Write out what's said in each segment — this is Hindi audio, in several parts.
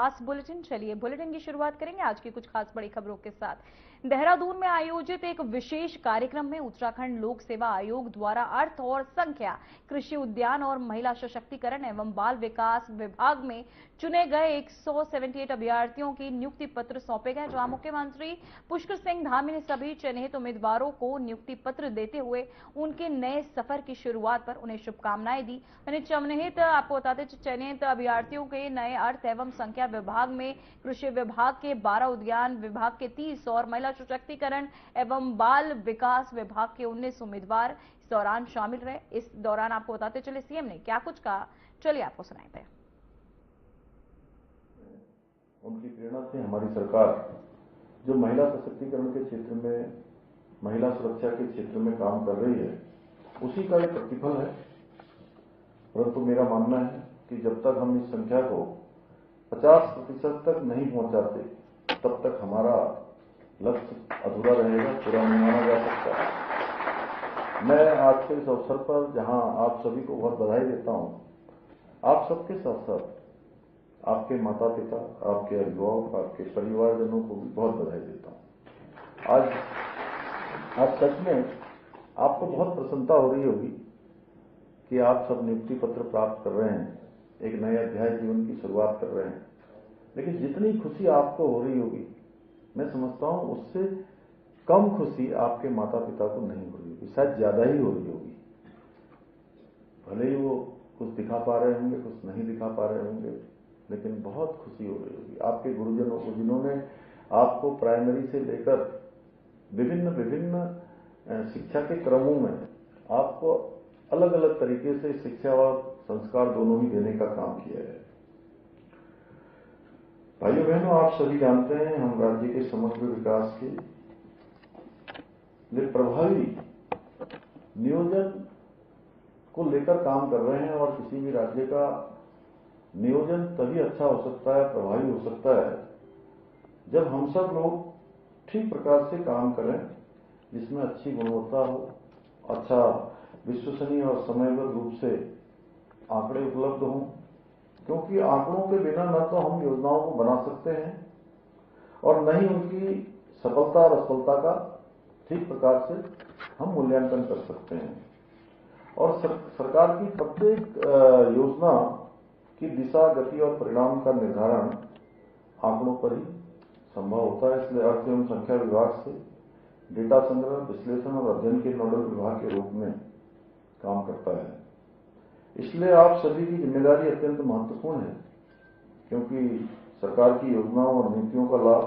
खास बुलेटिन। चलिए बुलेटिन की शुरुआत करेंगे आज की कुछ खास बड़ी खबरों के साथ। देहरादून में आयोजित एक विशेष कार्यक्रम में उत्तराखंड लोक सेवा आयोग द्वारा अर्थ और संख्या, कृषि उद्यान और महिला सशक्तिकरण एवं बाल विकास विभाग में चुने गए 178 अभ्यर्थियों की नियुक्ति पत्र सौंपे गए, जहां मुख्यमंत्री पुष्कर सिंह धामी ने सभी चयनित उम्मीदवारों को नियुक्ति पत्र देते हुए उनके नए सफर की शुरुआत पर उन्हें शुभकामनाएं दी। आपको बताते चयनित अभ्यर्थियों के नए अर्थ एवं संख्या विभाग में कृषि विभाग के 12, उद्यान विभाग के 30 और महिला सशक्तिकरण एवं बाल विकास विभाग के 19 उम्मीदवार इस दौरान शामिल रहे। इस दौरान आपको बताते चले सीएम ने क्या कुछ कहा, चलिए आपको सुनाते हैं। उनकी प्रेरणा से हमारी सरकार जो महिला सशक्तिकरण के क्षेत्र में, महिला सुरक्षा के क्षेत्र में काम कर रही है, उसी का एक प्रतिफल है। परंतु मेरा मानना है कि जब तक हम इस संख्या को 50% तक नहीं पहुंचाते, तब तक हमारा लक्ष्य अधूरा रहेगा, पूरा नहीं माना जा सकता। मैं आज के इस अवसर पर जहां आप सभी को बहुत बधाई देता हूं, आप सबके साथ साथ आपके माता पिता, आपके अभिभावक, आपके परिवारजनों को भी बहुत बधाई देता हूं। आज सच में आपको बहुत प्रसन्नता हो रही होगी कि आप सब नियुक्ति पत्र प्राप्त कर रहे हैं, एक नए अध्याय जीवन की शुरुआत कर रहे हैं। लेकिन जितनी खुशी आपको हो रही होगी, मैं समझता हूं उससे कम खुशी आपके माता पिता को नहीं हो रही होगी, शायद ज्यादा ही हो रही होगी। भले ही वो कुछ दिखा पा रहे होंगे, कुछ नहीं दिखा पा रहे होंगे, लेकिन बहुत खुशी हो रही होगी आपके गुरुजनों को, जिन्होंने आपको प्राइमरी से लेकर विभिन्न शिक्षा के क्रमों में आपको अलग अलग तरीके से शिक्षा और संस्कार दोनों ही देने का काम किया है। भाइयों बहनों, आप सभी जानते हैं हम राज्य के समग्र विकास के लिए प्रभावी नियोजन को लेकर काम कर रहे हैं, और किसी भी राज्य का नियोजन तभी अच्छा हो सकता है, प्रभावी हो सकता है, जब हम सब लोग ठीक प्रकार से काम करें, जिसमें अच्छी गुणवत्ता हो, अच्छा विश्वसनीय और समयबद्ध रूप से आंकड़े उपलब्ध हों। क्योंकि आंकड़ों के बिना न तो हम योजनाओं को बना सकते हैं और न ही उनकी सफलता और असफलता का ठीक प्रकार से हम मूल्यांकन कर सकते हैं। और सरकार की प्रत्येक योजना की दिशा, गति और परिणाम का निर्धारण आंकड़ों पर ही संभव होता है। इसलिए अर्थ एवं संख्या विभाग से डेटा संग्रह, विश्लेषण और अध्ययन के नोडल विभाग के रूप में काम करता है। इसलिए आप सभी की जिम्मेदारी अत्यंत महत्वपूर्ण है, क्योंकि सरकार की योजनाओं और नीतियों का लाभ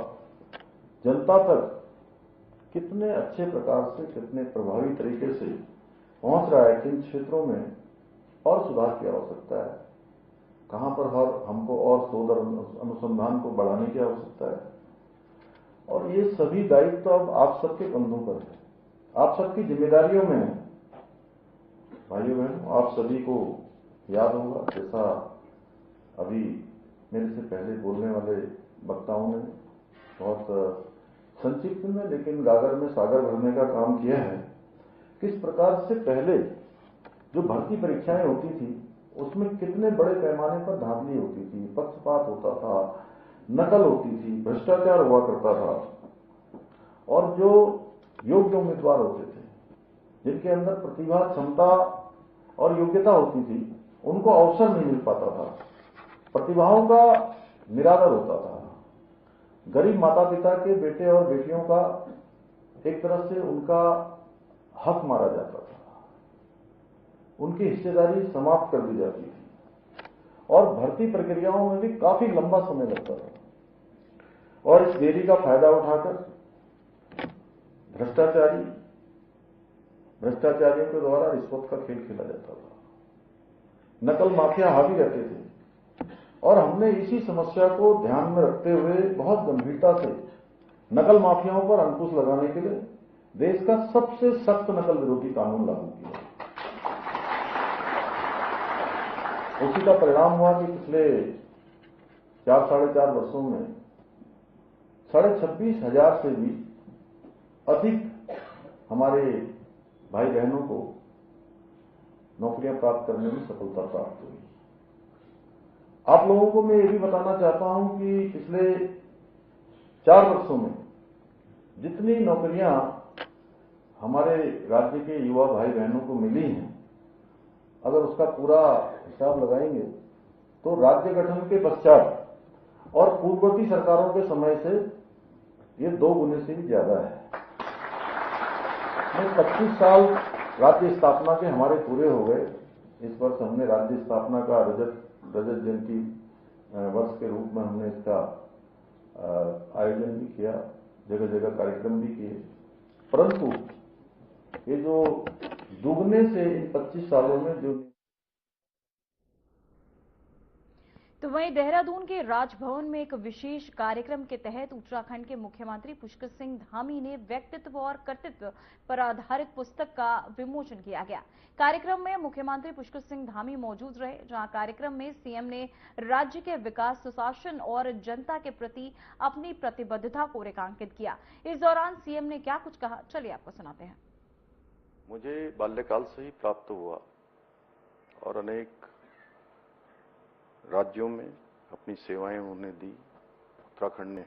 जनता तक कितने अच्छे प्रकार से, कितने प्रभावी तरीके से पहुंच रहा है, किन क्षेत्रों में और सुधार की आवश्यकता है, कहां पर हमको और शोध अनुसंधान को बढ़ाने की आवश्यकता है। और ये सभी दायित्व अब आप सबके कंधों पर है, आप सबकी जिम्मेदारियों में है। भाइयों बहनों, आप सभी को याद होगा, जैसा अभी मेरे से पहले बोलने वाले वक्ताओं ने बहुत संक्षिप्त में लेकिन गागर में सागर भरने का काम किया है, किस प्रकार से पहले जो भर्ती परीक्षाएं होती थी उसमें कितने बड़े पैमाने पर धांधली होती थी, पक्षपात होता था, नकल होती थी, भ्रष्टाचार हुआ करता था, और जो योग्य उम्मीदवार होते थे, जिनके अंदर प्रतिभा, क्षमता और योग्यता होती थी, उनको अवसर नहीं मिल पाता था, प्रतिभाओं का निरादर होता था, गरीब माता पिता के बेटे और बेटियों का एक तरह से उनका हक मारा जाता था, उनकी हिस्सेदारी समाप्त कर दी जाती थी, और भर्ती प्रक्रियाओं में भी काफी लंबा समय लगता था। और इस देरी का फायदा उठाकर भ्रष्टाचारियों के द्वारा रिश्वत का खेल खेला जाता था, नकल माफिया हावी रहते थे। और हमने इसी समस्या को ध्यान में रखते हुए बहुत गंभीरता से नकल माफियाओं पर अंकुश लगाने के लिए देश का सबसे सख्त नकल विरोधी कानून लागू किया। उसी का परिणाम हुआ कि पिछले 4-4.5 वर्षों में 26,500 से भी अधिक हमारे भाई बहनों को नौकरियां प्राप्त करने में सफलता प्राप्त हुई। आप लोगों को मैं ये भी बताना चाहता हूं कि पिछले 4 वर्षों में जितनी नौकरियां हमारे राज्य के युवा भाई बहनों को मिली हैं, अगर उसका पूरा हिसाब लगाएंगे तो राज्य गठन के पश्चात और पूर्ववर्ती सरकारों के समय से ये 2 गुने से भी ज्यादा है। 25 साल राज्य स्थापना के हमारे पूरे हो गए। इस वर्ष हमने राज्य स्थापना का रजत जयंती वर्ष के रूप में हमने इसका आयोजन भी किया, जगह जगह कार्यक्रम भी किए। परंतु ये जो दुगने से इन 25 सालों में जो तो वहीं देहरादून के राजभवन में एक विशेष कार्यक्रम के तहत उत्तराखंड के मुख्यमंत्री पुष्कर सिंह धामी ने व्यक्तित्व और कर्तृत्व पर आधारित पुस्तक का विमोचन किया गया। कार्यक्रम में मुख्यमंत्री पुष्कर सिंह धामी मौजूद रहे, जहां कार्यक्रम में सीएम ने राज्य के विकास, सुशासन और जनता के प्रति अपनी प्रतिबद्धता को रेखांकित किया। इस दौरान सीएम ने क्या कुछ कहा, चलिए आपको सुनाते हैं। मुझे बाल्यकाल से ही प्राप्त हुआ और अनेक राज्यों में अपनी सेवाएं उन्होंने दी। उत्तराखंड ने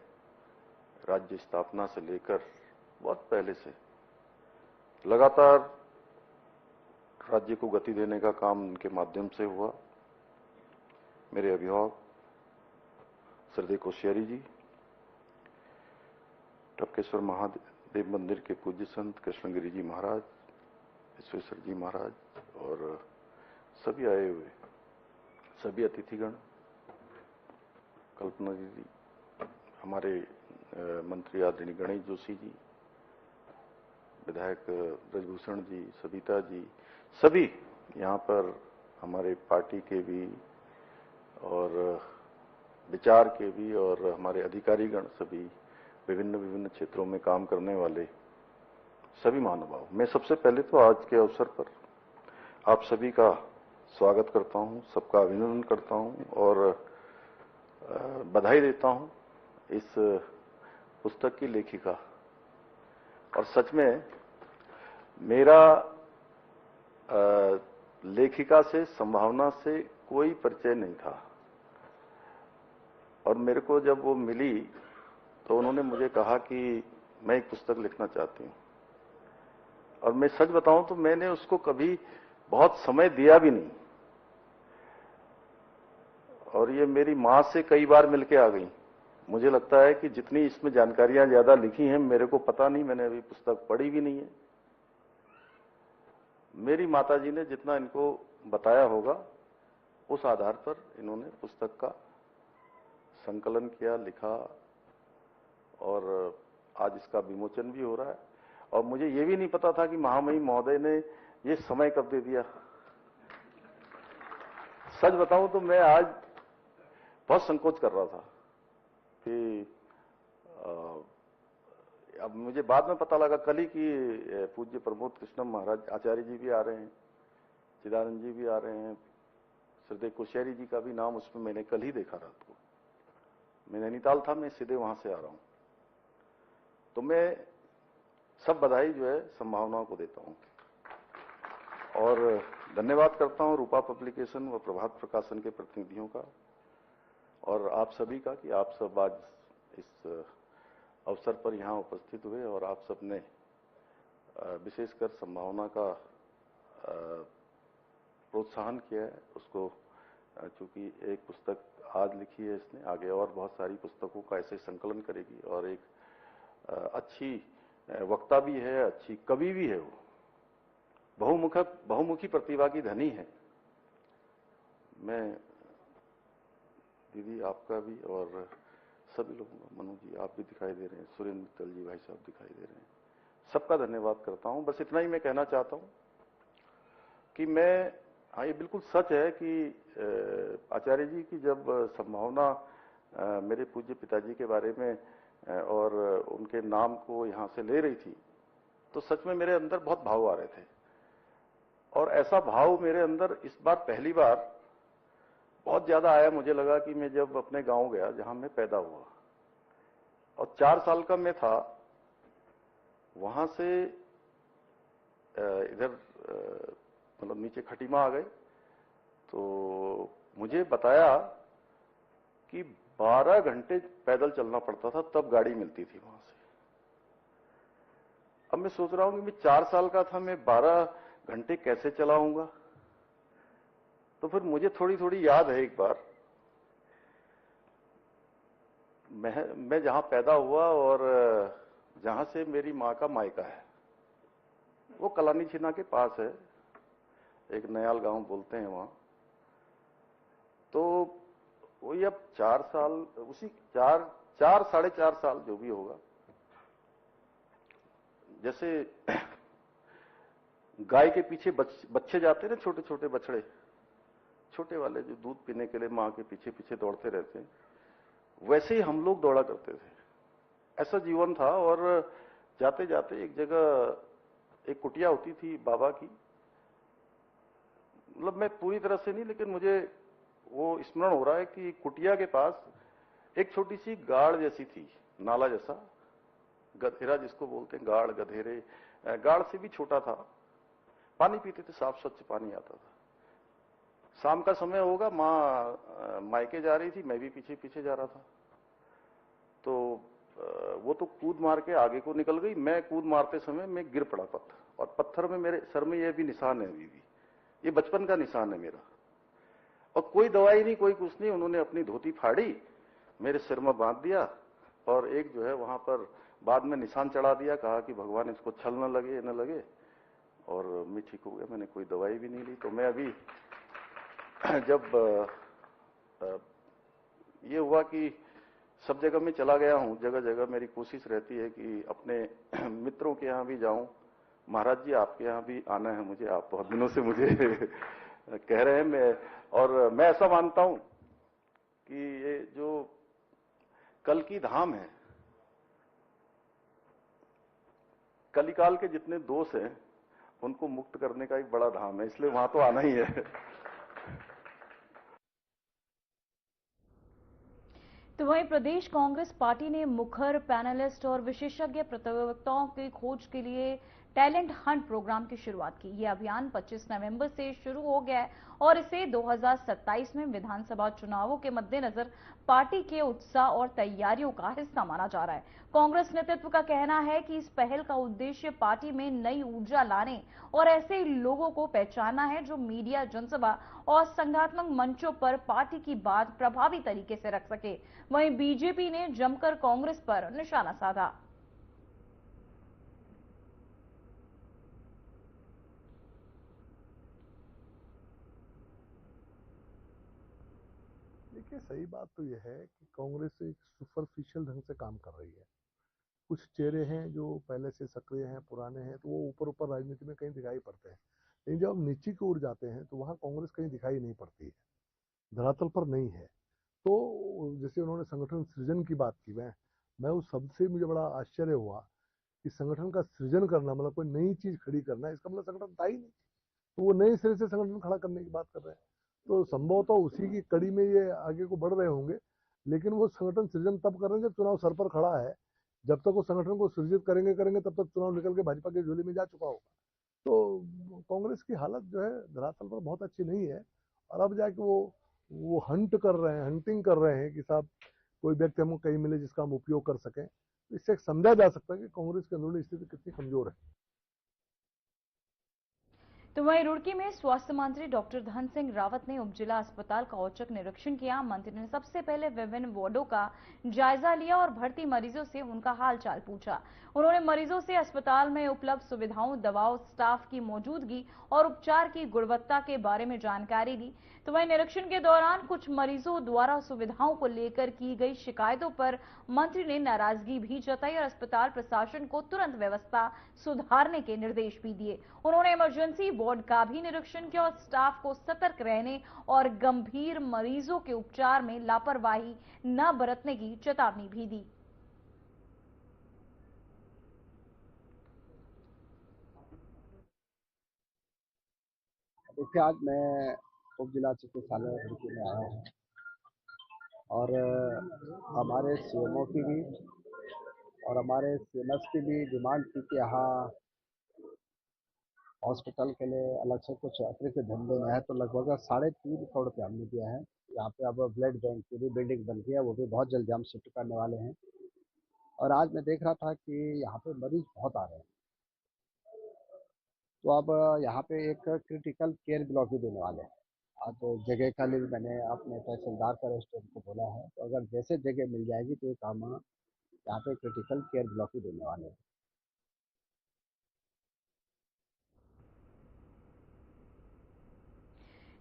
राज्य स्थापना से लेकर बहुत पहले से लगातार राज्य को गति देने का काम उनके माध्यम से हुआ। मेरे अभिभावक श्रद्धेय कोश्यारी जी, टपकेश्वर महादेव मंदिर के पूज्य संत कृष्णगिरी जी महाराज, विश्वेश्वर जी महाराज और सभी आए हुए सभी अतिथिगण, कल्पना जी, हमारे मंत्री आदरणीय गणेश जोशी जी, विधायक ब्रजभूषण जी, सविता जी, सभी यहाँ पर हमारे पार्टी के भी और विचार के भी और हमारे अधिकारीगण, सभी विभिन्न क्षेत्रों में काम करने वाले सभी महानुभाव। मैं सबसे पहले तो आज के अवसर पर आप सभी का स्वागत करता हूं, सबका अभिनंदन करता हूं और बधाई देता हूं इस पुस्तक की लेखिका। और सच में मेरा लेखिका से, संभावना से कोई परिचय नहीं था और मेरे को जब वो मिली तो उन्होंने मुझे कहा कि मैं एक पुस्तक लिखना चाहती हूं। और मैं सच बताऊं तो मैंने उसको कभी बहुत समय दिया भी नहीं और ये मेरी मां से कई बार मिलके आ गई। मुझे लगता है कि जितनी इसमें जानकारियां ज्यादा लिखी हैं मेरे को पता नहीं, मैंने अभी पुस्तक पढ़ी भी नहीं है। मेरी माताजी ने जितना इनको बताया होगा उस आधार पर इन्होंने पुस्तक का संकलन किया, लिखा और आज इसका विमोचन भी हो रहा है। और मुझे ये भी नहीं पता था कि महामहिम महोदय ने ये समय कब दे दिया। सच बताऊं तो मैं आज बहुत संकोच कर रहा था कि अब मुझे बाद में पता लगा कल ही कि पूज्य प्रमोद कृष्णम महाराज आचार्य जी भी आ रहे हैं, चिदानंद जी भी आ रहे हैं, श्रद्धेय कोश्यारी जी का भी नाम उसमें मैंने कल ही देखा रात को। मैं नैनीताल था, मैं सीधे वहां से आ रहा हूं। तो मैं सब बधाई जो है संभावनाओं को देता हूं और धन्यवाद करता हूं रूपा पब्लिकेशन व प्रभात प्रकाशन के प्रतिनिधियों का और आप सभी का कि आप सब आज इस अवसर पर यहाँ उपस्थित हुए और आप सब ने विशेषकर संभावना का प्रोत्साहन किया है। उसको चूंकि एक पुस्तक आज लिखी है इसने, आगे और बहुत सारी पुस्तकों का ऐसे संकलन करेगी और एक अच्छी वक्ता भी है, अच्छी कवि भी है। वो बहुमुखी प्रतिभा की धनी है। मैं दीदी आपका भी और सभी लोगों का, मनु जी आप भी दिखाई दे रहे हैं, सुरेंद्र मित्तल जी भाई साहब दिखाई दे रहे हैं, सबका धन्यवाद करता हूं। बस इतना ही मैं कहना चाहता हूं कि मैं, हाँ ये बिल्कुल सच है कि आचार्य जी की जब संभावना मेरे पूज्य पिताजी के बारे में और उनके नाम को यहाँ से ले रही थी तो सच में मेरे अंदर बहुत भाव आ रहे थे और ऐसा भाव मेरे अंदर इस बार पहली बार बहुत ज्यादा आया। मुझे लगा कि मैं जब अपने गांव गया जहां मैं पैदा हुआ और 4 साल का मैं था, वहां से इधर मतलब नीचे खटीमा आ गए तो मुझे बताया कि 12 घंटे पैदल चलना पड़ता था, तब गाड़ी मिलती थी वहां से। अब मैं सोच रहा हूं कि मैं 4 साल का था, मैं 12 घंटे कैसे चलाऊंगा। तो फिर मुझे थोड़ी थोड़ी याद है, एक बार मैं जहां पैदा हुआ और जहां से मेरी मां का मायका है, वो कलानी छिना के पास है, एक नयाल गांव बोलते हैं वहां। तो वही अब 4 साल, उसी 4 साढ़े 4 साल जो भी होगा, जैसे गाय के पीछे बच्चे जाते हैं ना, छोटे छोटे बछड़े, छोटे वाले जो दूध पीने के लिए मां के पीछे पीछे दौड़ते रहते हैं, वैसे ही हम लोग दौड़ा करते थे। ऐसा जीवन था। और जाते जाते एक जगह एक कुटिया होती थी बाबा की, मतलब मैं पूरी तरह से नहीं, लेकिन मुझे वो स्मरण हो रहा है कि कुटिया के पास एक छोटी सी गाड़ जैसी थी, नाला जैसा, गधेरा जिसको बोलते हैं, गाड़ गधेरे, गाड़ से भी छोटा था। पानी पीते थे, साफ स्वच्छ पानी आता था। शाम का समय होगा, माँ मायके जा रही थी, मैं भी पीछे पीछे जा रहा था। तो वो तो कूद मार के आगे को निकल गई, मैं कूद मारते समय मैं गिर पड़ा पत्थर, और पत्थर में मेरे सर में ये भी निशान है अभी भी, ये बचपन का निशान है मेरा। और कोई दवाई नहीं, कोई कुछ नहीं, उन्होंने अपनी धोती फाड़ी, मेरे सिर में बांध दिया, और एक जो है वहां पर बाद में निशान चढ़ा दिया, कहा कि भगवान इसको छल न लगे न लगे, और मैं ठीक हो गया। मैंने कोई दवाई भी नहीं ली। तो मैं अभी जब ये हुआ कि सब जगह मैं चला गया हूं, जगह जगह मेरी कोशिश रहती है कि अपने मित्रों के यहां भी जाऊं, महाराज जी आपके यहां भी आना है मुझे, आप बहुत दिनों से मुझे कह रहे हैं। और मैं ऐसा मानता हूं कि ये जो कल की धाम है, कलिकाल के जितने दोष हैं उनको मुक्त करने का एक बड़ा धाम है, इसलिए वहां तो आना ही है। तो वहीं प्रदेश कांग्रेस पार्टी ने मुखर पैनलिस्ट और विशेषज्ञ प्रतियोगिताओं की खोज के लिए टैलेंट हंट प्रोग्राम की शुरुआत की। यह अभियान 25 नवंबर से शुरू हो गया है और इसे 2027 में विधानसभा चुनावों के मद्देनजर पार्टी के उत्साह और तैयारियों का हिस्सा माना जा रहा है। कांग्रेस नेतृत्व का कहना है कि इस पहल का उद्देश्य पार्टी में नई ऊर्जा लाने और ऐसे लोगों को पहचानना है जो मीडिया, जनसभा और संगठनात्मक मंचों पर पार्टी की बात प्रभावी तरीके से रख सके। वहीं बीजेपी ने जमकर कांग्रेस पर निशाना साधा। देखिए, सही बात तो यह है कि कांग्रेस एक सुपरफिशियल ढंग से काम कर रही है। कुछ चेहरे हैं जो पहले से सक्रिय हैं, पुराने हैं, तो वो ऊपर ऊपर राजनीति में कहीं दिखाई पड़ते हैं, लेकिन जब हम नीचे की ओर जाते हैं तो वहाँ कांग्रेस कहीं दिखाई नहीं पड़ती है, धरातल पर नहीं है। तो जैसे उन्होंने संगठन सृजन की बात की, मैं उस शब्द से मुझे बड़ा आश्चर्य हुआ कि संगठन का सृजन करना मतलब कोई नई चीज खड़ी करना, इसका मतलब संगठन था ही नहीं, तो वो नए सिरे से संगठन खड़ा करने की बात कर रहे हैं। तो संभवतः उसी की कड़ी में ये आगे को बढ़ रहे होंगे, लेकिन वो संगठन सृजन तब कर रहे हैं जब चुनाव सर पर खड़ा है। जब तक वो संगठन को सृजित करेंगे तब तक चुनाव निकल के भाजपा की झोली में जा चुका होगा। तो कांग्रेस की हालत जो है धरातल पर बहुत अच्छी नहीं है, और अब जाके वो हंट कर रहे हैं, हंटिंग कर रहे हैं कि साहब कोई व्यक्ति हमको कहीं मिले जिसका हम उपयोग कर सकें। इससे समझा जा सकता है कि कांग्रेस की अंदरूनी स्थिति कितनी कमजोर है। तो वहीं रुड़की में स्वास्थ्य मंत्री डॉक्टर धन सिंह रावत ने उपजिला अस्पताल का औचक निरीक्षण किया। मंत्री ने सबसे पहले विभिन्न वार्डों का जायजा लिया और भर्ती मरीजों से उनका हालचाल पूछा। उन्होंने मरीजों से अस्पताल में उपलब्ध सुविधाओं, दवाओं, स्टाफ की मौजूदगी और उपचार की गुणवत्ता के बारे में जानकारी दी। तो वहीं निरीक्षण के दौरान कुछ मरीजों द्वारा सुविधाओं को लेकर की गई शिकायतों पर मंत्री ने नाराजगी भी जताई और अस्पताल प्रशासन को तुरंत व्यवस्था सुधारने के निर्देश भी दिए। उन्होंने इमरजेंसी वार्ड का भी निरीक्षण किया और स्टाफ को सतर्क रहने और गंभीर मरीजों के उपचार में लापरवाही न बरतने की चेतावनी भी दी। देखिए, आज मैं उप जिला चिकित्सालय रुड़की में आया हूँ और हमारे सीएमओ की भी और हमारे सीएमएस की भी डिमांड थी कि यहाँ हॉस्पिटल के लिए अलग से कुछ अतिरिक्त धन देना है, तो लगभग 3.5 करोड़ रुपया हमने दिया है। यहाँ पे अब ब्लड बैंक की भी बिल्डिंग बन गई है, वो भी बहुत जल्दी हम शिफ्ट करने वाले हैं। और आज मैं देख रहा था कि यहाँ पे मरीज बहुत आ रहे हैं, तो अब यहाँ पे एक क्रिटिकल केयर ब्लॉक भी देने वाले हैं। आज जगह का लिए मैंने अपने तहसीलदार का रेस्टोरेंट को बोला है, तो अगर जैसे जगह मिल जाएगी तो एक हम यहाँ पे क्रिटिकल केयर ब्लॉक भी देने वाले हैं।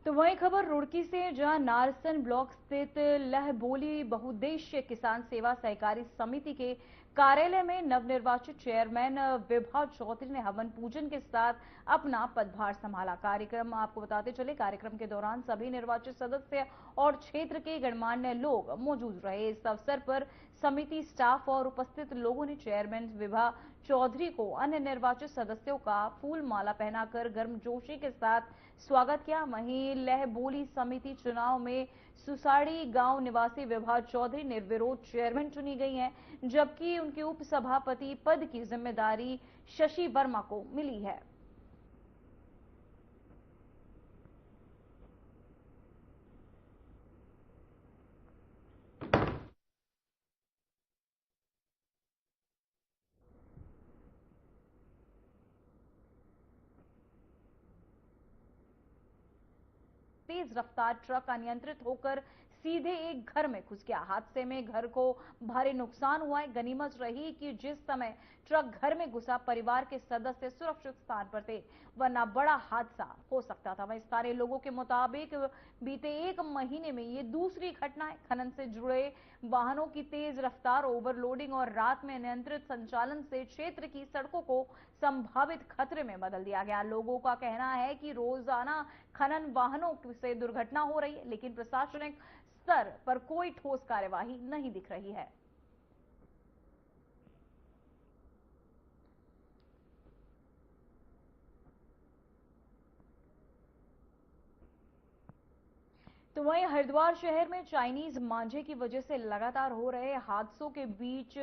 तो वहीं खबर रुड़की से, जहां नारसन ब्लॉक स्थित लहबोली बहुउद्देश्य किसान सेवा सहकारी समिति के कार्यालय में नवनिर्वाचित चेयरमैन विभा चौधरी ने हवन पूजन के साथ अपना पदभार संभाला। कार्यक्रम आपको बताते चले, कार्यक्रम के दौरान सभी निर्वाचित सदस्य और क्षेत्र के गणमान्य लोग मौजूद रहे। इस अवसर पर समिति स्टाफ और उपस्थित लोगों ने चेयरमैन विभा चौधरी को अन्य निर्वाचित सदस्यों का फूल माला पहनाकर गर्मजोशी के साथ स्वागत किया। वहीं लहबोली समिति चुनाव में सुसाड़ी गांव निवासी विभा चौधरी निर्विरोध चेयरमैन चुनी गई हैं, जबकि उनके उप सभापति पद की जिम्मेदारी शशि वर्मा को मिली है। तेज रफ्तार ट्रक अनियंत्रित होकर सीधे एक घर में घुस गया। हादसे में घर को भारी नुकसान हुआ है। गनीमत रही कि जिस समय ट्रक घर में घुसा, परिवार के सदस्य सुरक्षित स्थान पर थे, वरना बड़ा हादसा हो सकता था। वहीं स्थानीय लोगों के मुताबिक बीते एक महीने में ये दूसरी घटना है। खनन से जुड़े वाहनों की तेज रफ्तार, ओवरलोडिंग और रात में अनियंत्रित संचालन से क्षेत्र की सड़कों को संभावित खतरे में बदल दिया गया। लोगों का कहना है कि रोजाना खनन वाहनों से दुर्घटना हो रही है, लेकिन प्रशासनिक स्तर पर कोई ठोस कार्यवाही नहीं दिख रही है। तो वहीं हरिद्वार शहर में चाइनीज मांझे की वजह से लगातार हो रहे हादसों के बीच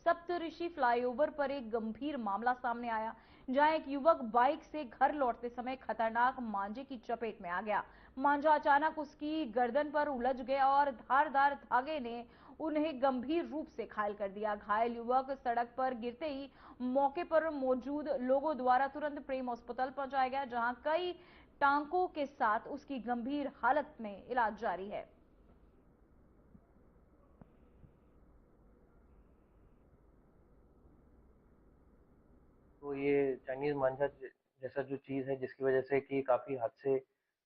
सप्तऋषि फ्लाईओवर पर एक गंभीर मामला सामने आया, जहां एक युवक बाइक से घर लौटते समय खतरनाक मांझे की चपेट में आ गया। मांझा अचानक उसकी गर्दन पर उलझ गया और धारदार धागे ने उन्हें गंभीर रूप से घायल कर दिया। घायल युवक सड़क पर गिरते ही मौके पर मौजूद लोगों द्वारा तुरंत प्रेम अस्पताल पहुंचाया गया, जहां कई टांकों के साथ उसकी गंभीर हालत में इलाज जारी है। तो ये चाइनीज मांझा जैसा जो चीज़ है, जिसकी वजह से कि काफ़ी हादसे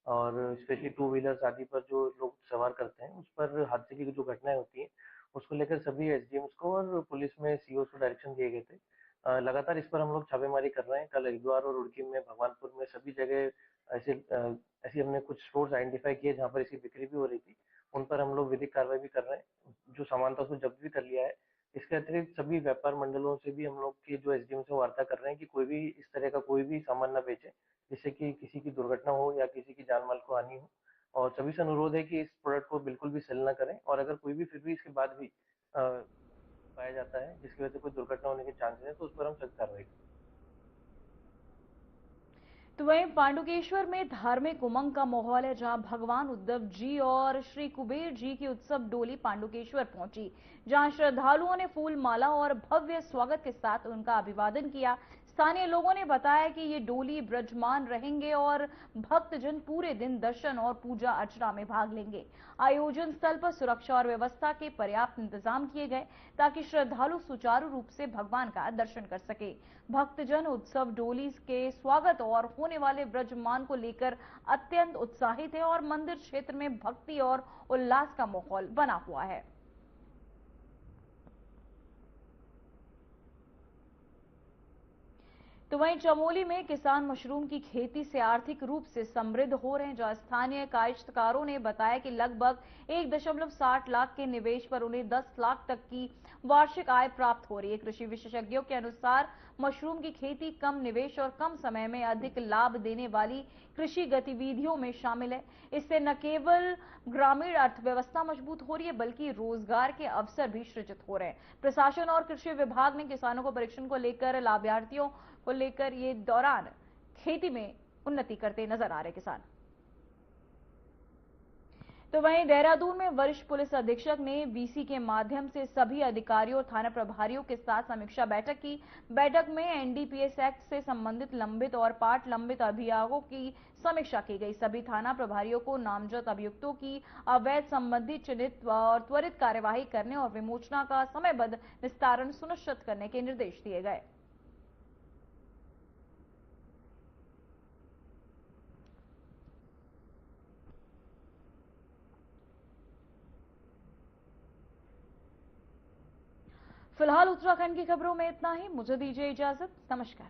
और स्पेशली टू व्हीलर्स आदि पर जो लोग सवार करते हैं, उस पर हादसे की जो घटनाएं होती हैं, उसको लेकर सभी एसडीएम्स को और पुलिस में सीओ को डायरेक्शन दिए गए थे। लगातार इस पर हम लोग छापेमारी कर रहे हैं। कल हरिद्वार और रुड़की में, भगवानपुर में, सभी जगह ऐसी हमने कुछ स्टोर्स आइडेंटिफाई किए जहाँ पर इसकी बिक्री भी हो रही थी। उन पर हम लोग विधिक कार्रवाई भी कर रहे हैं। जो सामान था उसको जब्त भी कर लिया है। इसके अतिरिक्त सभी व्यापार मंडलों से भी हम लोग के जो एसडीएम से वार्ता कर रहे हैं कि कोई भी इस तरह का कोई भी सामान ना बेचे, जिससे कि किसी की दुर्घटना हो या किसी की जान माल को हानि हो। और सभी से अनुरोध है कि इस प्रोडक्ट को बिल्कुल भी सेल ना करें, और अगर कोई भी फिर भी इसके बाद भी पाया जाता है जिसकी वजह से कोई दुर्घटना होने के चांसेस है, तो उस पर हम सख्त कार्रवाई करें। तो वहीं पांडुकेश्वर में धार्मिक उमंग का माहौल है, जहां भगवान उद्धव जी और श्री कुबेर जी की उत्सव डोली पांडुकेश्वर पहुंची, जहां श्रद्धालुओं ने फूल माला और भव्य स्वागत के साथ उनका अभिवादन किया। स्थानीय लोगों ने बताया कि ये डोली ब्रजमान रहेंगे और भक्तजन पूरे दिन दर्शन और पूजा अर्चना में भाग लेंगे। आयोजन स्थल पर सुरक्षा और व्यवस्था के पर्याप्त इंतजाम किए गए, ताकि श्रद्धालु सुचारू रूप से भगवान का दर्शन कर सके। भक्तजन उत्सव डोली के स्वागत और होने वाले ब्रजमान को लेकर अत्यंत उत्साहित है और मंदिर क्षेत्र में भक्ति और उल्लास का माहौल बना हुआ है। तो वहीं चमोली में किसान मशरूम की खेती से आर्थिक रूप से समृद्ध हो रहे हैं, जहां स्थानीय काश्तकारों ने बताया कि लगभग 1.60 लाख के निवेश पर उन्हें 10 लाख तक की वार्षिक आय प्राप्त हो रही है। कृषि विशेषज्ञों के अनुसार मशरूम की खेती कम निवेश और कम समय में अधिक लाभ देने वाली कृषि गतिविधियों में शामिल है। इससे न केवल ग्रामीण अर्थव्यवस्था मजबूत हो रही है, बल्कि रोजगार के अवसर भी सृजित हो रहे हैं। प्रशासन और कृषि विभाग ने किसानों को परीक्षण को लेकर, लाभार्थियों को लेकर ये दौरान खेती में उन्नति करते नजर आ रहे किसान। तो वहीं देहरादून में वरिष्ठ पुलिस अधीक्षक ने वीसी के माध्यम से सभी अधिकारियों और थाना प्रभारियों के साथ समीक्षा बैठक की। बैठक में एनडीपीएस एक्ट से संबंधित लंबित और पार्ट लंबित अभियोगों की समीक्षा की गई। सभी थाना प्रभारियों को नामजद अभियुक्तों की अवैध संबंधी चिन्हित और त्वरित कार्यवाही करने और विमोचना का समयबद्ध निस्तारण सुनिश्चित करने के निर्देश दिए गए। फिलहाल उत्तराखंड की खबरों में इतना ही। मुझे दीजिए इजाजत। नमस्कार।